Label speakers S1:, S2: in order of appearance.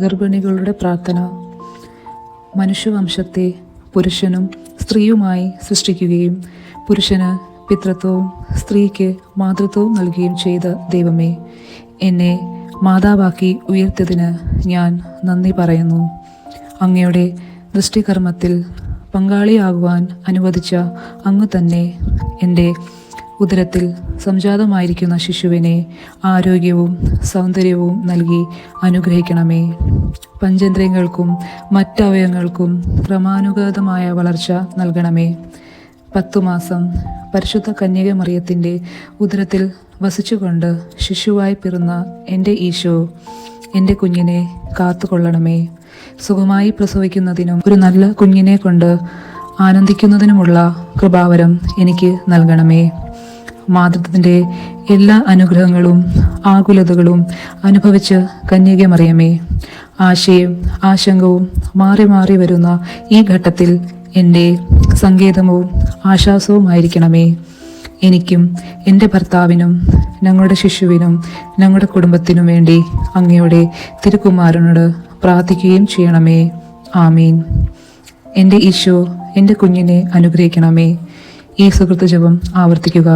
S1: ഗർഭിണികളുടെ പ്രാർത്ഥന. മനുഷ്യവംശത്തെ പുരുഷനും സ്ത്രീയുമായി സൃഷ്ടിക്കുകയും പുരുഷന് പിതൃത്വവും സ്ത്രീക്ക് മാതൃത്വവും നൽകുകയും ചെയ്ത ദൈവമേ, എന്നെ മാതാവാക്കി ഉയർത്തിയതിന് ഞാൻ നന്ദി പറയുന്നു. അങ്ങയുടെ ദൃഷ്ടികർമ്മത്തിൽ പങ്കാളിയാകുവാൻ അനുവദിച്ച അങ്ങ് തന്നെ എൻ്റെ ഉദരത്തിൽ സംജാതമായിരിക്കുന്ന ശിശുവിനെ ആരോഗ്യവും സൗന്ദര്യവും നൽകി അനുഗ്രഹിക്കണമേ. പഞ്ചേന്ദ്രിയങ്ങൾക്കും മറ്റവയവങ്ങൾക്കും ക്രമാനുഗതമായ വളർച്ച നൽകണമേ. 10 മാസം പരിശുദ്ധ കന്യക മറിയത്തിൻ്റെ ഉദരത്തിൽ വസിച്ചുകൊണ്ട് ശിശുവായി പിറന്ന എൻ്റെ ഈശോ എൻ്റെ കുഞ്ഞിനെ കാത്തുകൊള്ളണമേ. സുഖമായി പ്രസവിക്കുന്നതിനും ഒരു നല്ല കുഞ്ഞിനെ കൊണ്ട് ആനന്ദിക്കുന്നതിനുമുള്ള കൃപാവരം എനിക്ക് നൽകണമേ. മാതൃത്വത്തിൻ്റെ എല്ലാ അനുഗ്രഹങ്ങളും ആകുലതകളും അനുഭവിച്ച് കന്യക മറിയമേ, ആശയും ആശങ്കവും മാറി മാറി വരുന്ന ഈ ഘട്ടത്തിൽ എൻ്റെ സങ്കേതവും ആശ്വാസവുമായിരിക്കണമേ. എനിക്കും എൻ്റെ ഭർത്താവിനും ഞങ്ങളുടെ ശിശുവിനും ഞങ്ങളുടെ കുടുംബത്തിനും വേണ്ടി അങ്ങയുടെ തിരുക്കുമാരനോട് പ്രാർത്ഥിക്കുകയും ചെയ്യണമേ. ആമീൻ. എൻ്റെ ഈശോ എൻ്റെ കുഞ്ഞിനെ അനുഗ്രഹിക്കണമേ. ഈ സുഹൃത്ത് ജപം ആവർത്തിക്കുക.